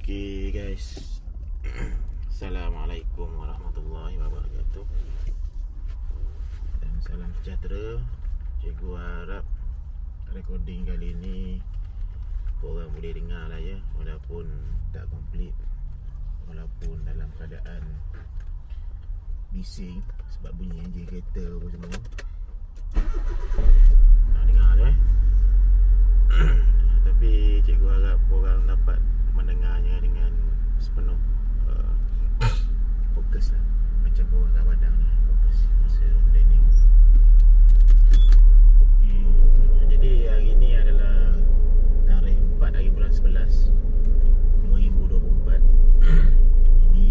Okey guys. Assalamualaikum warahmatullahi wabarakatuh. Dan salam sejahtera. Cikgu harap recording kali ni korang boleh dengar lah ya, walaupun tak komplit, walaupun dalam keadaan bising sebab bunyi enjin kereta apa semua. Dengar tu tapi cikgu harap korang dapat mendengarnya dengan sepenuh fokus lah, macam korang kat padang ni, fokus masa training. Jadi hari ni adalah tarikh 4 hari bulan 11 2024. Jadi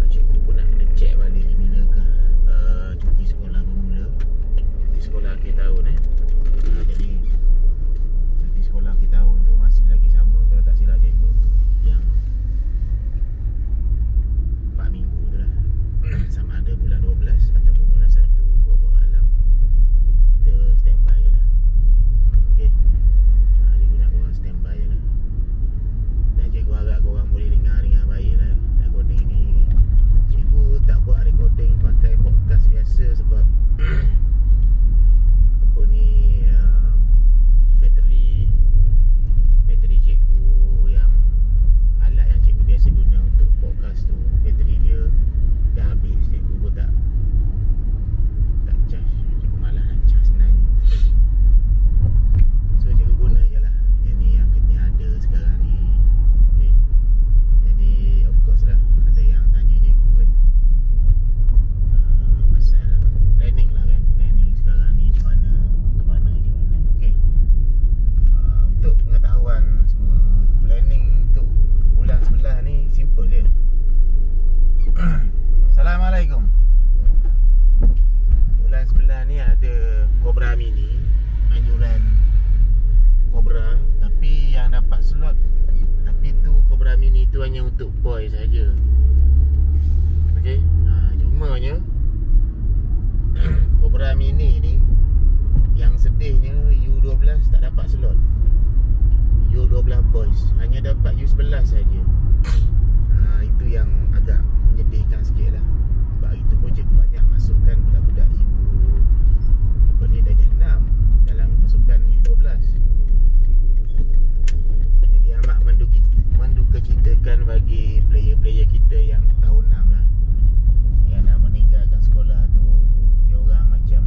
cikgu pun nak kena check balik bilakah cuti sekolah bermula, cuti sekolah akhir tahun jadi cuti sekolah akhir tahun tu masih lagi sama, kalau tak silap cikgu, yang 4 minggu tu lah. Sama ada bulan 12 ataupun bulan 1, Wallahualam. Kita standby je lah. Okay, cikgu nak korang standby je lah. Dan cikgu harap korang boleh dengar dengan baik lah recording ni. Cikgu tak buat recording pakai podcast biasa sebab apa ni, bateri cikgu, yang alat yang cikgu biasa guna untuk podcast tu, bateri dia dah habis. Cikgu pun tak charge, cikgu malas nak charge sebenarnya. So cikgu guna je lah yang ni, yang ada sekarang ni. Okay. Jadi of course lah ada yang tanya cikgu kan pasal planning lah kan, planning sekarang ni macam mana. Okay, untuk pengetahuan semua, planning untuk bulan 11 ni simple je. Assalamualaikum. Bulan 11 ni ada Cobra Mini, anjuran Cobra, tapi yang dapat slot, tapi tu Cobra Mini tu hanya untuk boy saja. Okey, cumanya Cobra Mini ni yang sedihnya U12 tak dapat slot. U12 boys hanya dapat U11 saja. Itu yang agak menyedihkan sikit lah. Sebab itu pun cikgu banyak masukkan budak-budak U apa ni, darjah 6 dalam pasukan U12. Jadi amat mendukacitakan bagi player-player kita yang tahun 6 lah, yang nak meninggalkan sekolah tu. Dia orang macam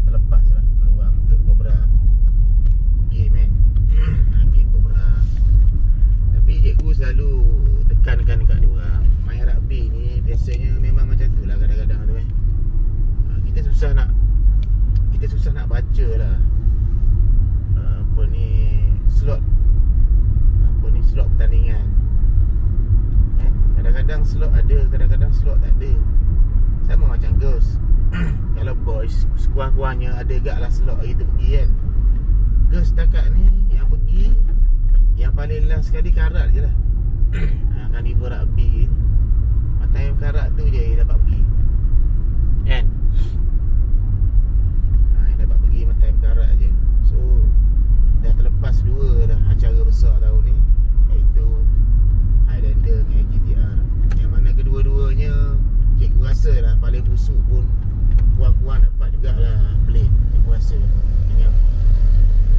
terlepas lah peluang untuk Cobra game kan. Game Cobra. Tapi cikgu selalu tekankan dekat dia orang, main rugby ni biasanya memang macam tu lah kadang-kadang tu kita susah nak baca lah slot pertandingan kan? Kadang-kadang slot ada, kadang-kadang slot tak ada. Sama macam girls. Kalau boys sekurang-kurangnya ada gak lah slot hari tu pergi kan. Girls setakat ni yang pergi, yang paling last sekali karat je lah. Kan ibu rugby time karat tu je yang dapat pergi kan. Yang dapat pergi time karat je. So dah terlepas dua dah acara besar tahun ni, iaitu Highlander dengan AGTR, yang mana kedua-duanya cikgu rasa lah paling busuk pun kurang-kurang dapat jugalah plate. Cikgu rasa dengan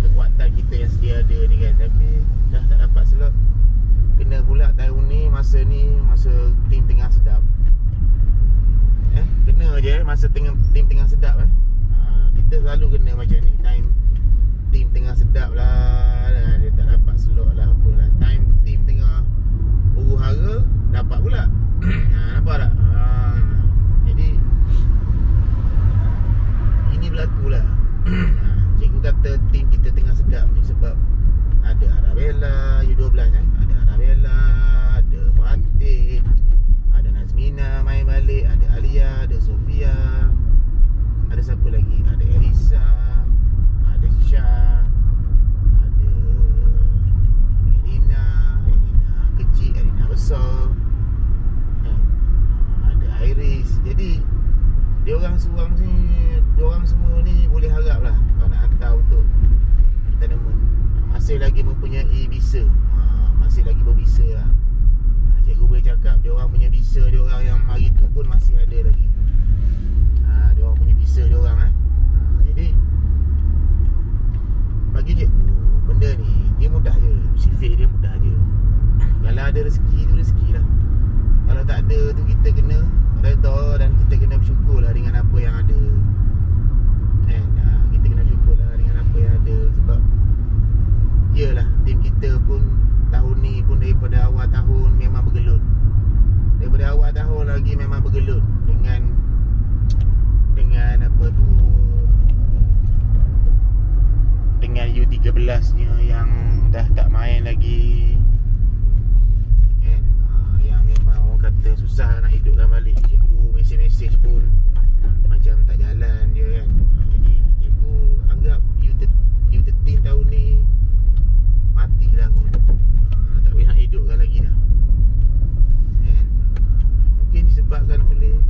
kekuatan kita yang sedia ada ni kan, tapi dah tak dapat slot. Kena pula tahun ni masa tim tengah sedap. Kena je masa tim tengah sedap kita selalu kena macam ni, time tim tengah sedap lah, dia tak dapat slot lah apalah. Time tim tengah huru-hara dapat pula. Nampak tak? Jadi ini berlaku lah. Cikgu kata tim kita tengah sedap ni sebab ada Arabella U12 ada Arabella, ada Fatih, ada Nazmina main balik, ada Alia, ada Sofia, ada siapa lagi, ada Elisa, ada Syah, ada Elina kecil, Elina besar, ada Iris. Jadi diorang semua ni boleh harap lah kalau nak hantar untuk tournament, masih lagi mempunyai visa, masih masih lagi berbisa lah. Cikgu boleh cakap dia orang punya bisa dia orang yang hari tu pun masih ada lagi. Dia orang punya bisa dia orang jadi bagi cikgu benda ni dia mudah je, sifir dia mudah je. Kalau ada rezeki tu rezeki lah. Kalau tak ada tu kita kena redha dan kita kena bersyukur lah dengan apa yang ada. Kita kena bersyukur lah dengan apa yang ada. Sebab yelah, tim kita pun tahun ni pun daripada awal tahun memang bergelut. Daripada awal tahun lagi memang bergelut dengan apa tu, dengan U13 nya yang dah tak main lagi kan. Yang memang orang kata susah nak hidupkan balik. Cikgu mesej-mesej pun macam tak jalan je kan. Jadi cikgu anggap U13 tahun ni matilah kot. Tak boleh nak hidupkan lagi dah kan. Mungkin disebabkan oleh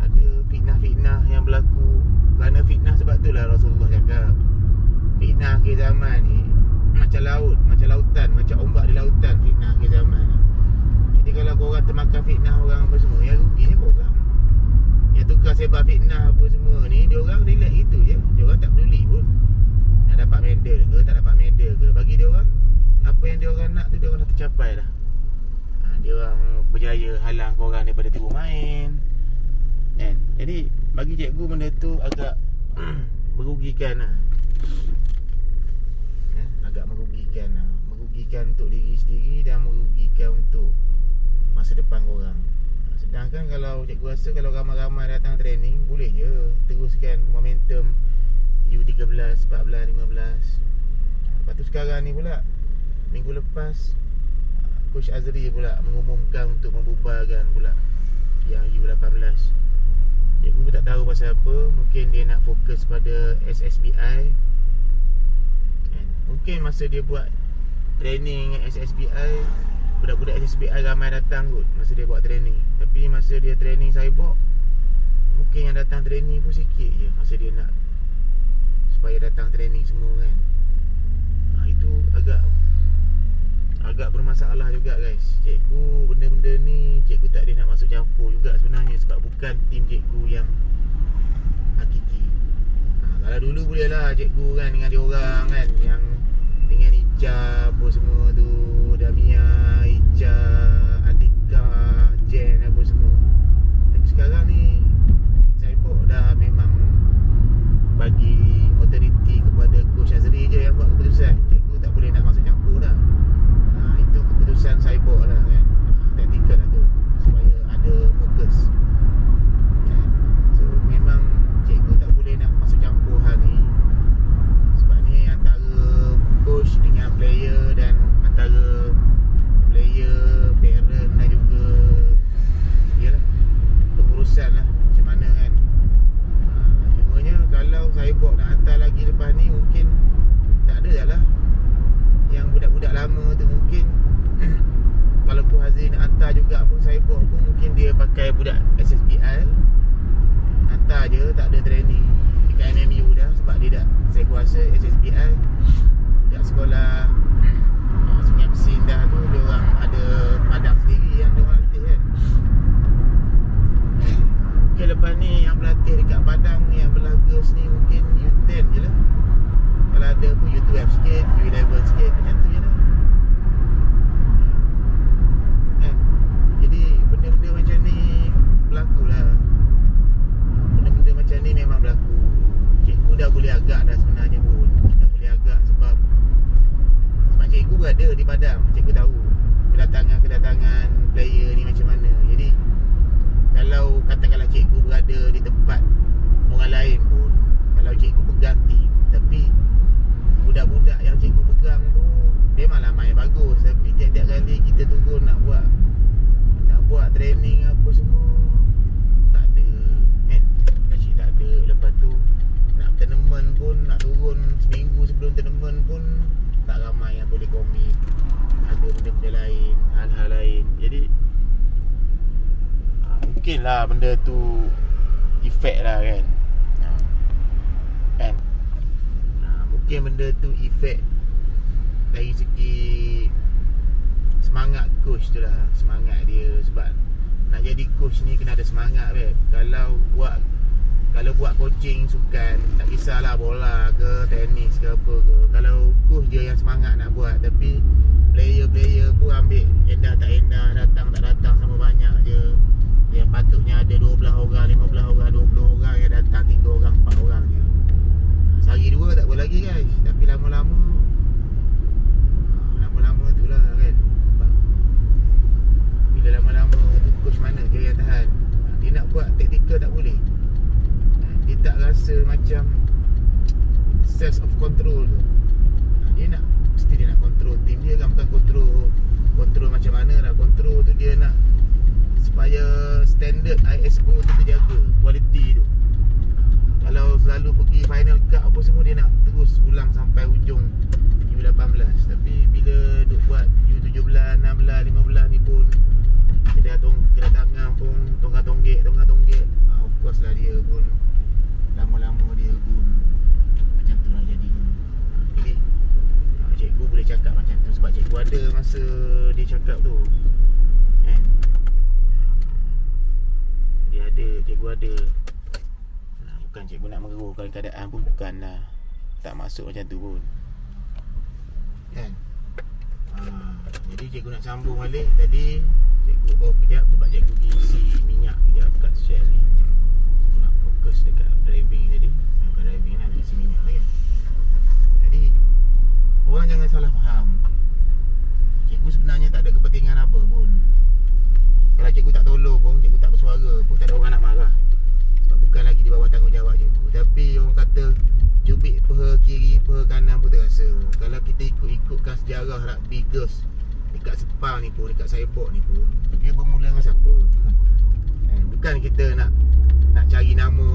ada fitnah-fitnah yang berlaku. Kerana fitnah, sebab tu lah Rasulullah cakap fitnah akhir zaman ni macam laut, macam lautan, macam ombak di lautan. Fitnah akhir zaman ni. Jadi kalau korang termakan fitnah orang apa semua, yang ruginya korang. Yang tukar sebab fitnah apa semua ni, diorang relax gitu je. Diorang tak peduli pun nak dapat medal ke tak dapat medal ke. Bagi diorang, apa yang diorang nak tu diorang dah tercapai dah. Diorang berjaya halang korang daripada tiba main kan. Jadi bagi cikgu benda tu agak merugikan lah. Agak merugikan lah. Merugikan untuk diri sendiri dan merugikan untuk masa depan korang. Sedangkan kalau cikgu rasa kalau ramai-ramai datang training, boleh je teruskan momentum U13, 14, 15. Lepas tu sekarang ni pula, minggu lepas Coach Azri pula mengumumkan untuk membubarkan pula yang U18. Cikgu pun tak tahu pasal apa. Mungkin dia nak fokus pada SSBI. Mungkin masa dia buat training SSBI, budak-budak SSBI ramai datang kot masa dia buat training. Tapi masa dia training cyborg, mungkin yang datang training pun sikit je masa dia nak supaya datang training semua kan. Itu agak bermasalah juga guys. Cikgu benda-benda ni cikgu tak ada nak masuk campur juga sebenarnya. Sebab bukan tim cikgu yang hakiki. Kalau dulu boleh lah cikgu kan dengan diorang kan, yang dengan Ica apa semua tu, Damia, Ica, Atika, Jen apa semua. Tapi sekarang ni cyborg dah memang bagi authority kepada Coach Azri je yang buat keputusan. Cikgu tak boleh nak masuk campur dah. Itu keputusan cyborg lah kan. Taktikal lah tu, supaya ada fokus. So memang cikgu tak boleh nak masuk campur hal ni. Sebab ni antara coach dengan player, dan antara player, parent dan juga yalah, pengurusan lah macam mana kan. Cumanya kalau cyborg nak hantar lagi lepas ni, mungkin tak ada dah lah. Yang budak-budak lama tu mungkin kalau Coach Azri nak hantar juga pun cyborg pun, mungkin dia pakai budak SSBI, hantar je, tak ada training dekat MMU dah. Sebab dia dah, saya kuasa SSBI budak sekolah Sungai Mesin dah tu, dia orang ada padang sendiri yang dia orang latih kan. Mungkin lepas ni yang berlatih dekat padang ni, yang berlaga sini, mungkin U10 je lah. Kalau ada pun U12 sikit, U11 sikit, macam tu je lah. Jadi benda-benda macam ni berlaku lah. Benda-benda macam ni memang berlaku. Cikgu dah boleh agak dah sebenarnya pun. Dah boleh agak sebab cikgu berada di padang. Cikgu tahu kedatangan player ni macam mana. Jadi kalau katakanlah cikgu berada di tempat orang lain pun, kalau cikgu pegang team, tapi budak-budak yang cikgu pegang tu memanglah main bagus, tapi tiap-tiap kali kita turun nak buat training apa semua, tak ada kan. Asyik tak ada. Lepas tu nak tournament pun, nak turun seminggu sebelum tournament pun tak ramai yang boleh komit. Ada benda-benda lain, hal-hal lain. Jadi mungkinlah benda tu efek lah kan. Kan mungkin benda tu efek dari segi semangat coach tu lah, semangat dia. Sebab nak jadi coach ni kena ada semangat babe. Kalau buat coaching sukan, tak kisahlah bola ke, tenis ke apa ke, kalau coach dia yang semangat nak buat. Tapi player pun ambil endah tak endah, datang tak datang sama banyak je. Yang patutnya ada 12 orang, 15 orang, 20 orang, yang datang 3 orang, 4 orang je. Sehari 2 tak apa lagi guys. Tapi lama-lama tu lah kan. Bila lama-lama tu coach mana je yang tahan. Dia nak buat taktikal tak boleh. Dia tak rasa macam sense of control tu. Dia nak, mesti dia nak control team dia kan. Bukan control macam mana lah. Control tu dia nak supaya standard ISO tu terjaga, kualiti tu. Kalau selalu pergi final cup apa semua, dia nak terus ulang sampai ujung U18. Tapi bila duk buat U17, 16, 15 ni pun kedatangan pun tonggak-tonggek. Of course lah dia pun lama-lama dia pun macam tu lah jadi. Jadi cikgu boleh cakap macam tu sebab cikgu ada masa dia cakap tu kan. Cikgu ada. Bukan cikgu nak mengeruhkan keadaan pun, bukan lah. Tak masuk macam tu pun kan. Jadi cikgu nak sambung balik. Tadi cikgu bawa kejap sebab cikgu pergi isi minyak kejap dekat Shell ni. Cikgu nak fokus dekat driving tadi. Bukan driving lah, nak isi minyak lah kan. Jadi orang jangan salah faham, cikgu sebenarnya tak ada kepentingan apa pun. Kalau cikgu tak tolong pun, cikgu tak bersuara pun, tak ada orang nak marah. Sebab bukan lagi di bawah tanggungjawab cikgu. Tapi orang kata cubit peha kiri, peha kanan pun terasa. Kalau kita ikutkan sejarah rugby girls dekat Sepang ni pun, dekat Saibok ni pun, dia bermula dengan siapa? Bukan kita nak cari nama,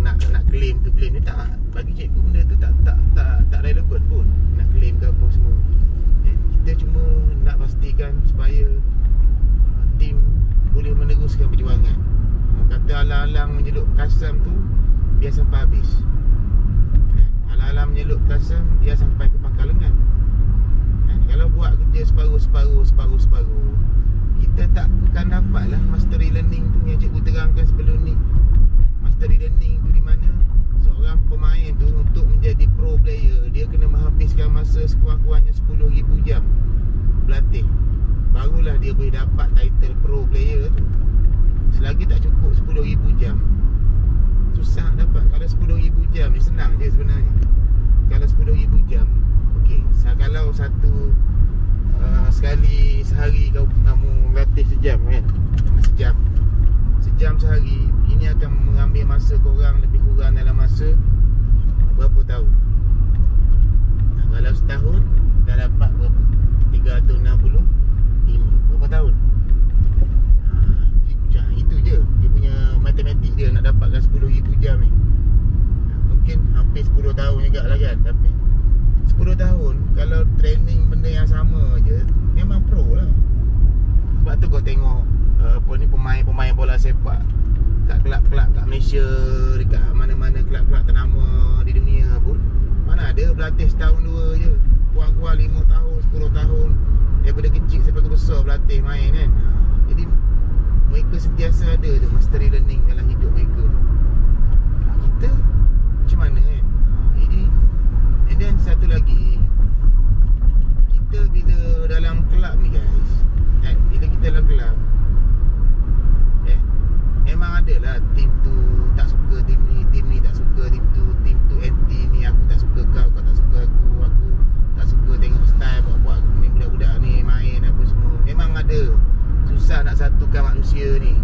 nak claim tu claim ni, tak. Bagi cikgu benda tu tak relevan pun nak claim ke apa semua. Kita cuma nak pastikan supaya tim boleh meneruskan perjuangan. Orang kata alang-alang menyelup Kasam tu biar sampai habis. Alang-alang menyelup Kasam biar sampai ke Pangkal Lengan. Kalau buat kerja separuh, kita tak akan dapat lah mastery learning tu yang cikgu terangkan sebelum ni. Mastery learning tu di mana seorang pemain tu untuk menjadi pro player, dia kena menghabiskan masa sekurang-kurangnya 10,000 jam berlatih. Barulah dia boleh dapat title pro player tu. Selagi tak cukup 10,000 jam, susah dapat. Kalau 10,000 jam ni senang je sebenarnya. Kalau 10,000 jam, okey, kalau sekali sehari kamu latih sejam kan, sejam sehari, ini akan mengambil masa korang lebih kurang dalam masa berapa tahun? Kalau setahun dah dapat berapa? 365. Berapa tahun? Itu je dia punya matematik dia nak dapatkan 10,000 jam ni. Mungkin hampir 10 tahun juga lah kan. Tapi 10 tahun kalau training benda yang sama je, memang pro lah. Sebab tu kau tengok pemain bola sepak kat kelab-kelab kat Malaysia, dekat mana-mana kelab-kelab ternama di dunia pun, mana ada berlatih setahun 2 je. Kurang-kurang 5 tahun, 10 tahun, daripada kecil sampai ke besar berlatih main kan. Jadi mereka sentiasa ada tu mastery learning dalam hidup mereka. Kita macam mana kan? Jadi, and then satu lagi, kita bila dalam kelab ni guys, bila kita dalam kelab, memang adalah tim tu tak suka tim ni tak suka tim tu anti ni, aku tak suka kau tak suka aku tak suka tengok style buat ni budak-budak ni main apa semua. Memang ada. Susah nak satukan manusia ni.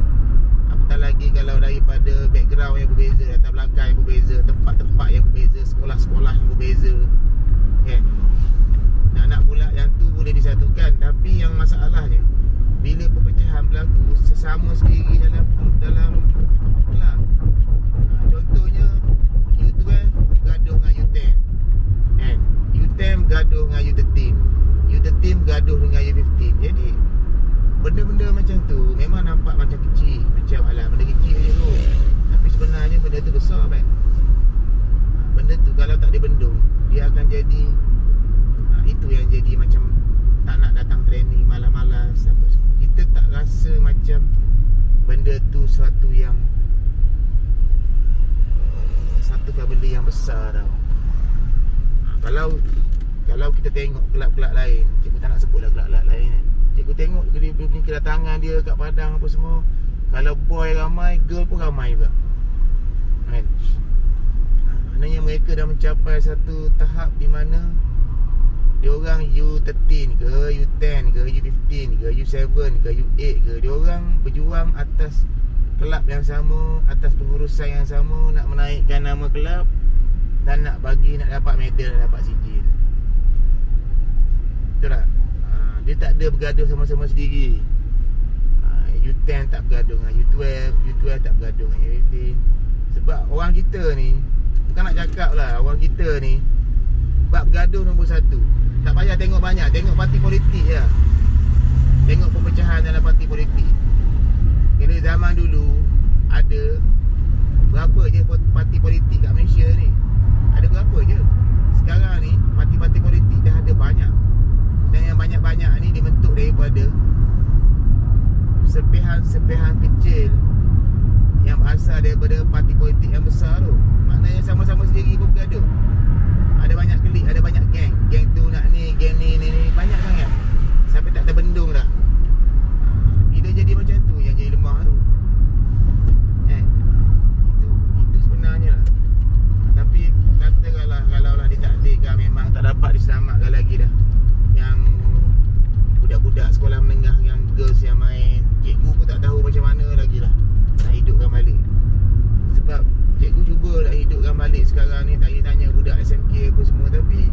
Apatah lagi kalau daripada background yang berbeza, latar belakang yang berbeza, tempat-tempat yang berbeza, sekolah-sekolah yang berbeza kan. Nak pula yang tu boleh disatukan. Tapi yang masalahnya, bila perpecahan berlaku sesama sendiri dalam kelab. Contohnya U12 gaduh dengan U10 kan, U10 gaduh dengan U13, U13 gaduh dengan U15. Jadi benda-benda macam tu memang nampak macam kecil, macam alah benda kecil je tu. Tapi sebenarnya benda tu besar kan. Benda tu kalau tak dibendung, dia akan jadi itu yang jadi macam tak nak datang training malas-malas apa semua. Kita tak rasa macam benda tu satu yang satu family yang besar tau. Kalau kita tengok kelab-kelab lain, cikgu tak nak sebutlah kelab-kelab lain kan. Cikgu tengok dia punya kedatangan dia kat Padang apa semua. Kalau boy ramai, girl pun ramai juga kan. Maknanya mereka dah mencapai satu tahap di mana dia orang U13 ke, U10 ke, U15 ke, U7 ke, U8 ke, dia orang berjuang atas kelab yang sama, atas pengurusan yang sama, nak menaikkan nama kelab dan nak dapat medal, nak dapat sijil. Betul tak? Dia tak ada bergaduh sama-sama sendiri. U10 tak bergaduh dengan U12, U12 tak bergaduh dengan U18. Sebab orang kita ni, bukan nak cakap lah, orang kita ni bab bergaduh nombor satu. Tak payah tengok banyak, tengok parti politik je. Tengok perpecahan dalam parti politik. Kena zaman dulu ada berapa je parti politik kat Malaysia ni? Ada berapa je? Sekarang ni parti-parti politik dah ada banyak. Dan yang banyak-banyak ni dibentuk daripada serpihan-serpihan kecil yang berasal daripada parti politik yang besar tu. Maknanya sama-sama sendiri pun bergaduh. Ada banyak klik, ada banyak geng. Geng tu nak ni, geng ni. Banyak sangat. Sampai tak terbendung dah. Bila jadi macam tu, yang jadi lemah tu kan? Itu sebenarnya lah. Tapi katakanlah kalau lah ditakdirkan memang tak dapat diselamatkan lagi dah. Yang budak-budak sekolah menengah, yang girls yang main, cikgu pun tak tahu macam mana lagi lah nak hidupkan balik. Sebab cikgu cuba nak hidupkan balik sekarang ni, tanya budak SMK apa semua. Tapi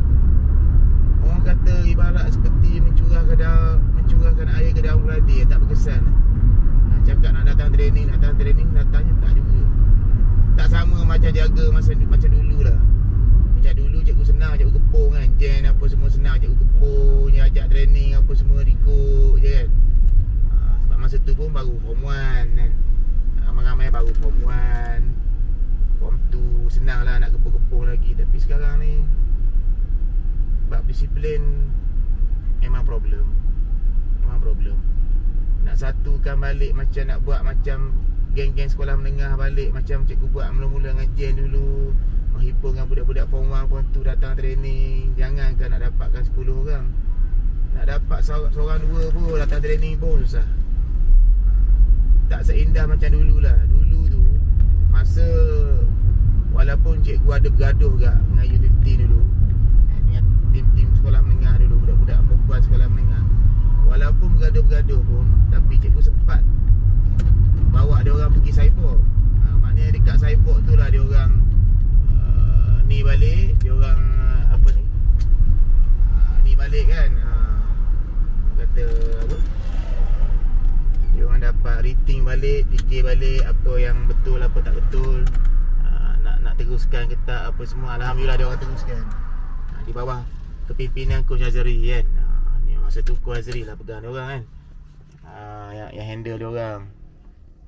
orang kata ibarat seperti mencurahkan air ke daun keladi, tak berkesan. Cakap nak datang training, datangnya tak juga. Tak sama macam jaga macam dulu lah. Macam dulu cikgu senang, cikgu kepung kan, jen apa semua senang, cikgu kepung, dia ajak training apa semua, ikut je kan. Sebab masa tu pun baru form 1 kan. Ramai-ramai baru form 1, form 2, senang lah nak kepung-kepung lagi. Tapi sekarang ni bab disiplin memang problem. Nak satukan balik, macam nak buat macam geng-geng sekolah menengah balik, macam cikgu buat mula-mula dengan jen dulu, menghibur dengan budak-budak form 1, form 2 datang training. Jangankan nak dapatkan 10 orang, nak dapat seorang dua pun datang training pun susah. Tak seindah macam dulu lah. Dulu tu masa walaupun cikgu ada bergaduh gak dengan U15 dulu, dengan tim-tim sekolah menengah dulu, budak-budak perempuan sekolah menengah, walaupun bergaduh-bergaduh pun, tapi cikgu sempat bawa dia orang pergi Saipok. Maknanya dekat Saipok tu lah dia orang ni balik, dia orang apa ni balik kan, kata apa, dia orang dapat rating balik, fikir balik apa yang betul, apa tak betul, nak teruskan ke tak apa semua. Alhamdulillah dia orang teruskan di bawah kepimpinan Coach Azri kan. Ni masa tu Coach Azri lah pegang dia orang kan, yang handle dia orang.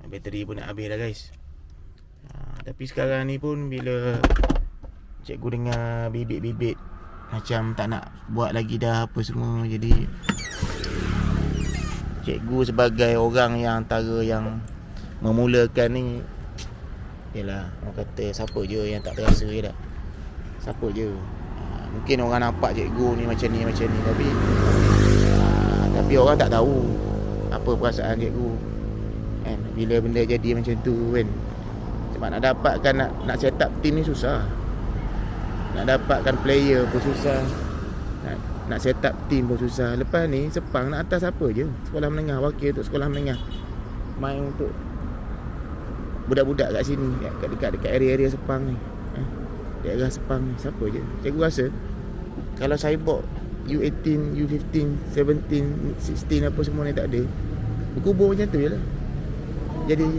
Bateri pun nak habis dah guys. Tapi sekarang ni pun bila cikgu dengar bibit-bibit macam tak nak buat lagi dah apa semua, jadi cikgu sebagai orang yang antara yang memulakan ni, yelah orang kata siapa je yang tak terasa je dah, siapa je. Mungkin orang nampak cikgu ni macam ni tapi orang tak tahu apa perasaan cikgu kan, bila benda jadi macam tu kan. Sebab nak dapatkan nak set up team ni susah, nak dapatkan player pun susah, nak set up team pun susah. Lepas ni Sepang nak atas apa je, sekolah menengah, wakil untuk sekolah menengah, main untuk budak-budak kat sini, dekat area-area Sepang ni, daerah Sepang ni, siapa je. Cikgu rasa kalau Saibok U18, U15, 17, 16 apa semua ni tak ada, berkubur macam tu je lah. Jadi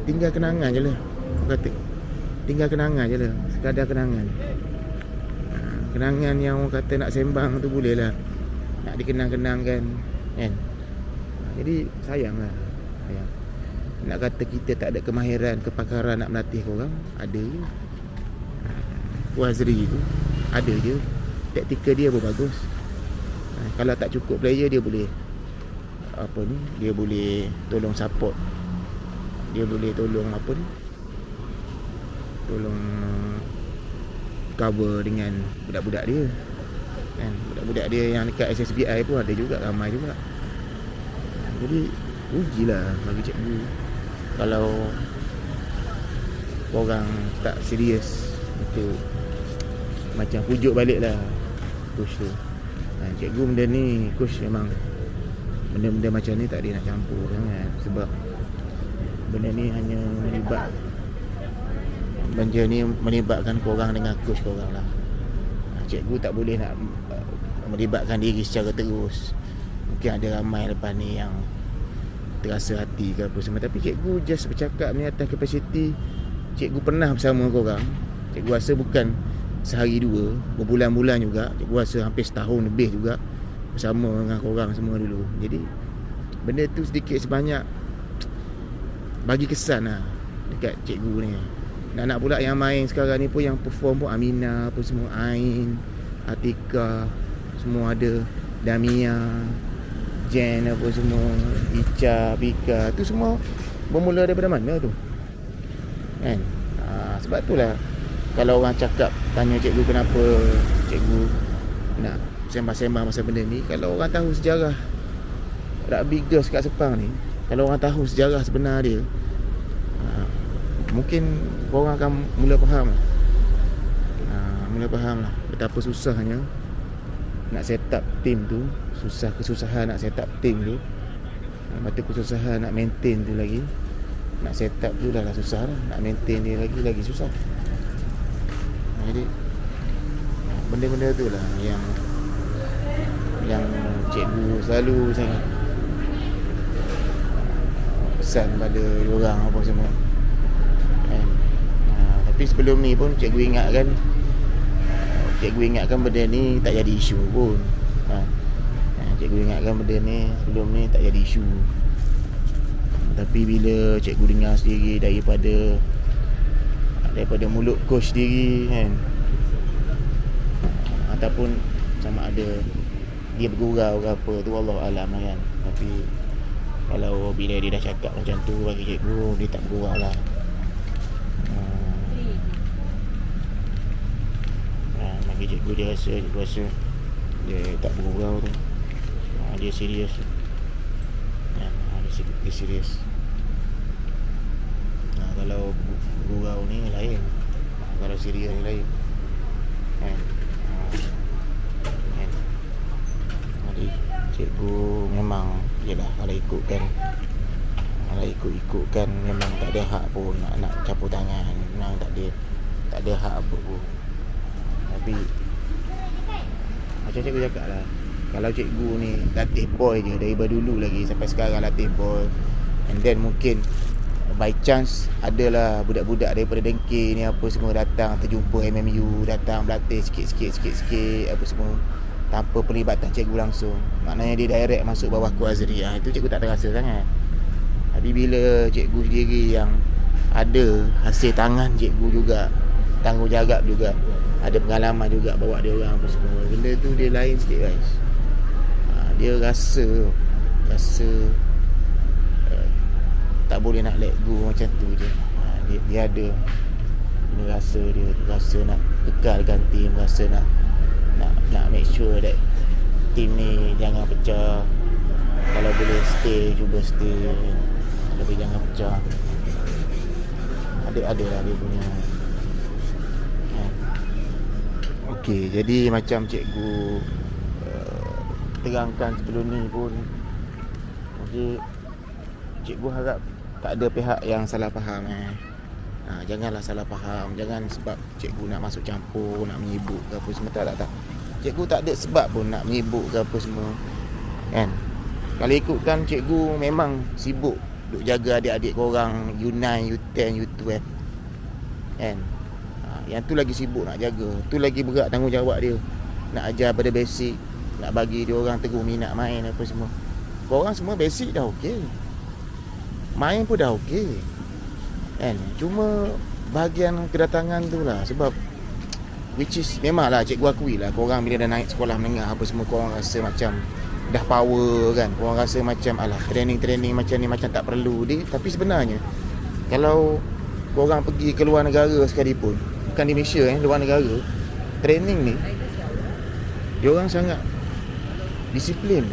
tinggal kenangan je lah, aku kata tinggal kenangan je lah, sekadar kenangan. Kenangan yang orang kata nak sembang tu boleh lah, nak dikenang-kenangkan kan. Jadi sayang lah, sayang. Nak kata kita tak ada kemahiran, kepakaran nak melatih korang, ada je. Wazri tu ada je, taktikal dia pun bagus. Kalau tak cukup player, dia boleh dia boleh tolong support, dia boleh tolong tolong cover dengan budak-budak dia kan. Budak-budak dia yang dekat SSBI pun ada juga, ramai juga. Jadi rugilah bagi cikgu kalau korang tak serius untuk macam pujuk balik lah coach tu. Cikgu benda ni, coach memang benda-benda macam ni tak dia nak campur sangat, sebab benda ni hanya melibatkan korang dengan coach korang lah. Cikgu tak boleh nak melibatkan diri secara terus. Mungkin ada ramai lepas ni yang terasa hati ke apa semua, tapi cikgu just bercakap ni atas kapasiti. Cikgu pernah bersama korang, cikgu rasa bukan sehari dua, berbulan-bulan juga. Cikgu rasa hampir setahun lebih juga bersama dengan korang semua dulu. Jadi benda tu sedikit sebanyak bagi kesan lah dekat cikgu ni. Anak pula yang main sekarang ni pun, yang perform pun Aminah apa semua, Ain, Atika, semua ada, Damia, Jen apa semua, Ica, Pika, tu semua bermula daripada mana tu kan? Sebab itulah kalau orang cakap, tanya cikgu kenapa cikgu nak sembang-sembang pasal benda ni, kalau orang tahu sejarah rugby girls kat Sepang ni, kalau orang tahu sejarah sebenar dia, mungkin korang akan mula faham lah betapa susahnya nak set up team tu. Kesusahan nak set up team tu, lepas tu kesusahan nak maintain tu lagi. Nak set up tu dah susah lah, nak maintain dia lagi susah. Jadi benda-benda tu lah yang cikgu selalu sangat pesan pada diorang apa semua. Tapi sebelum ni pun cikgu ingatkan benda ni tak jadi isu pun. Cikgu ingatkan benda ni sebelum ni tak jadi isu. Tapi bila cikgu dengar sendiri daripada mulut coach sendiri kan, ataupun sama ada dia bergurau ke apa tu, wallahu alam kan. Tapi kalau bila dia dah cakap macam tu bagi cikgu, dia tak bergurau lah. Bagi cikgu, dia rasa dia tak bergurau tu, dia serius. Dia serius. Kalau bergurau ni lain, kalau serius ni lain kan. Jadi cikgu memang yelah, kalau ikutkan memang tak ada hak pun nak campur tangan. Memang tak ada hak apa pun. Tapi macam cikgu cakap lah, kalau cikgu ni latih boy je daripada dulu lagi sampai sekarang, latih boy, and then mungkin by chance adalah budak-budak daripada Dengki ni apa semua datang terjumpa MMU, datang berlatih sikit apa semua tanpa pelibatan cikgu langsung, maknanya dia direct masuk bawah Ku Azri. Itu cikgu tak terasa sangat. Tapi bila cikgu sendiri yang ada hasil tangan cikgu juga, tanggungjawab juga, ada pengalaman juga bawa dia orang apa semua, benda tu dia lain sikit guys. Dia rasa tak boleh nak let go macam tu je. Dia ada dia rasa nak kekalkan team, rasa nak make sure that team ni jangan pecah. Kalau boleh stay, cuba stay, lebih jangan pecah. Ada lah dia punya. Okey, jadi macam cikgu terangkan sebelum ni pun, okey, cikgu harap tak ada pihak yang salah faham. Janganlah salah faham. Jangan sebab cikgu nak masuk campur, nak menyibuk ke apa semua. Tak. Cikgu tak ada sebab pun nak menyibuk ke apa semua kan. Kalau ikutkan cikgu memang sibuk duk jaga adik-adik korang U9, U10, U12 kan. Yang tu lagi sibuk nak jaga, tu lagi berat tanggungjawab dia. Nak ajar pada basic, nak bagi dia orang teguh minat main apa semua. Korang semua basic dah okey, main pun dah okey kan. Cuma bahagian kedatangan tu lah, sebab which is memanglah cikgu akui lah, korang bila dah naik sekolah menengah apa semua, korang rasa macam dah power kan, korang rasa macam alah training macam ni macam tak perlu dia. Tapi sebenarnya kalau korang pergi ke luar negara sekalipun, bukan di Malaysia luar negara, training ni diorang sangat disiplin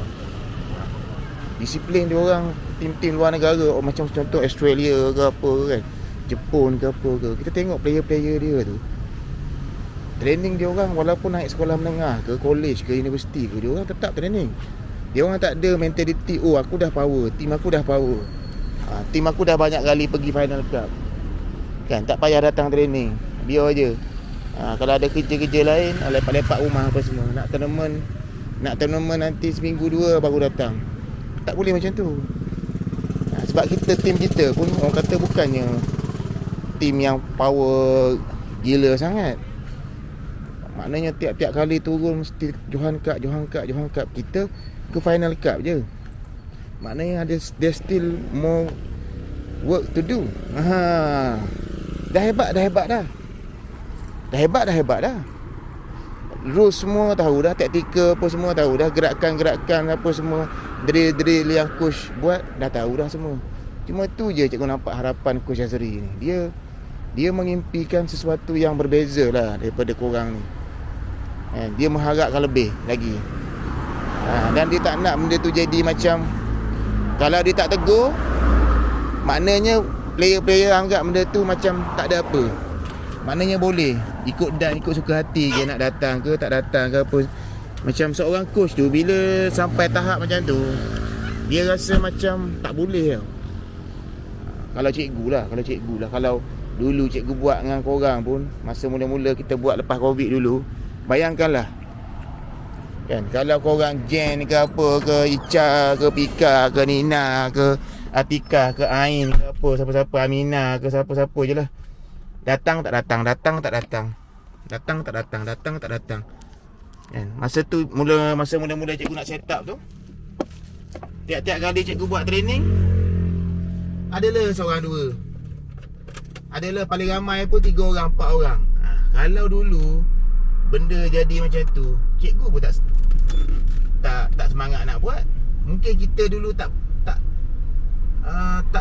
diorang. Tim-tim luar negara, macam contoh Australia ke apa kan, Jepun ke apa ke, kita tengok player-player dia tu, training dia orang walaupun naik sekolah menengah ke college ke universiti ke, dia orang tetap training. Dia orang tak ada mentality aku dah power, tim aku dah power, tim aku dah banyak kali pergi final cup kan, tak payah datang training, biar je. Kalau ada kerja-kerja lain, lepak-lepak rumah apa semua, nak tournament nanti seminggu 2 baru datang. Tak boleh macam tu. Sebab tim kita pun orang kata bukannya tim yang power gila sangat. Maknanya tiap-tiap kali turun mesti Johan Cup. Kita ke final cup je. Maknanya there's still more work to do. Dah hebat dah. Dah hebat dah. Rules semua tahu dah, taktikal apa semua tahu dah, gerakan-gerakan apa semua, drill yang coach buat dah tahu dah semua. Cuma tu je cikgu nampak harapan Coach Azri ni. Dia mengimpikan sesuatu yang berbeza lah daripada korang ni. Dia mengharapkan lebih lagi. Dan dia tak nak benda tu jadi macam, kalau dia tak tegur, maknanya player-player anggap benda tu macam tak ada apa. Maknanya boleh ikut suka hati dia nak datang ke tak datang ke apa. Macam seorang coach tu bila sampai tahap macam tu, dia rasa macam tak boleh tau. Kalau cikgu lah. Kalau dulu cikgu buat dengan korang pun, masa mula-mula kita buat lepas Covid dulu, bayangkanlah kan, kalau korang Jen ke apa ke, Ica ke, Pika ke, Nina ke, Atika ke, Ain ke apa, siapa-siapa, Amina ke, siapa-siapa je lah, datang tak datang kan. Masa mula-mula cikgu nak set up tu, tiap-tiap kali cikgu buat training, adalah seorang dua, adalah paling ramai pun 3 orang 4 orang. Kalau dulu benda jadi macam tu, cikgu pun tak semangat nak buat. Mungkin kita dulu tak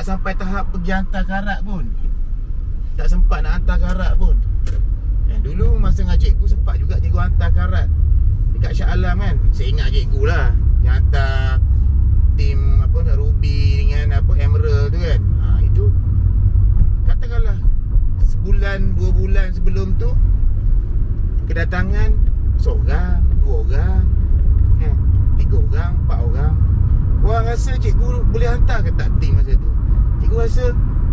sampai tahap pergi hantar karat pun, tak sempat nak hantar karat pun. Dulu masa dengan cikgu sempat juga cikgu hantar karat dekat Shah Alam kan. Saya ingat cikgu lah yang hantar tim apa, Ruby dengan apa, Emerald tu kan. Itu katakanlah sebulan 2 bulan sebelum tu, kedatangan seorang, 2 orang, 3 orang, 4 orang. Korang rasa cikgu boleh hantar ke tak tim masa tu? Cikgu rasa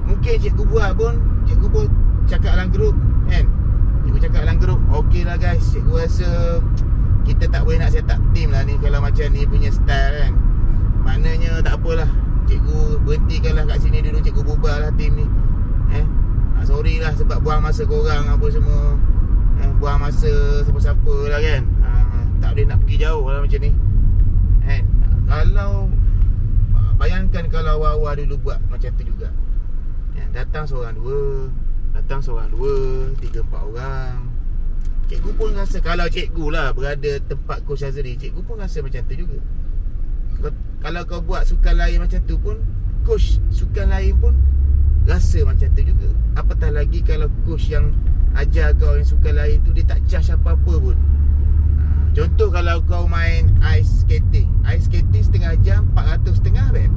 mungkin cikgu buat pun, cikgu pun cakap dalam grup kan. Cikgu cakap dalam grup, okey lah guys, cikgu rasa kita tak boleh nak set up tim lah ni kalau macam ni punya style kan. Maknanya tak apalah, cikgu berhentikanlah kat sini dulu, cikgu bubar lah tim ni. Sorry lah sebab buang masa korang apa semua, buang masa siapa-siapa lah kan. Tak boleh nak pergi jauh lah macam ni kan. Kalau bayangkan kalau awal-awal dulu buat macam tu juga, datang seorang dua, 3-4 orang. Cikgu pun rasa, kalau cikgu lah berada tempat Coach Azri, cikgu pun rasa macam tu juga. Kalau kau buat sukan lain macam tu pun, coach sukan lain pun rasa macam tu juga. Apatah lagi kalau coach yang ajar kau yang sukan lain tu, dia tak charge apa-apa pun. Contoh kalau kau main ice skating setengah jam 400.5 beb.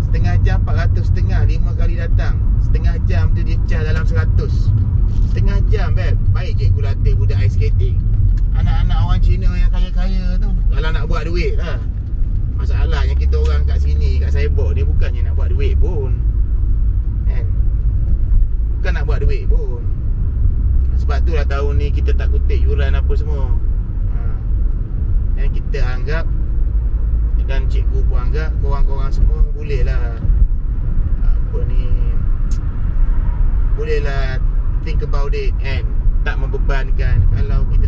Setengah jam 400.5, 5 kali datang. Setengah jam tu dia charge dalam 100. Setengah jam beb. Baik cikgu latih budak ice skating. Anak-anak orang Cina yang kaya-kaya tu, kalau nak buat duit lah. Masalahnya kita orang kat sini, kat Saibok ni, bukannya nak buat duit pun kan? Bukan nak buat duit pun. Sebab tu lah tahun ni kita tak kutip yuran apa semua. Dan kita anggap, dan cikgu pun anggap, korang-korang semua boleh lah apa ni, boleh lah think about it kan. Tak membebankan. Kalau kita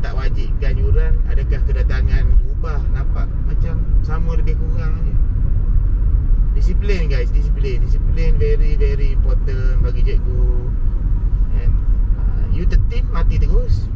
tak wajibkan yuran, adakah kedatangan berubah? Nampak macam sama lebih kurang je. Disiplin guys, disiplin very very important bagi cikgu. And U13 mati terus.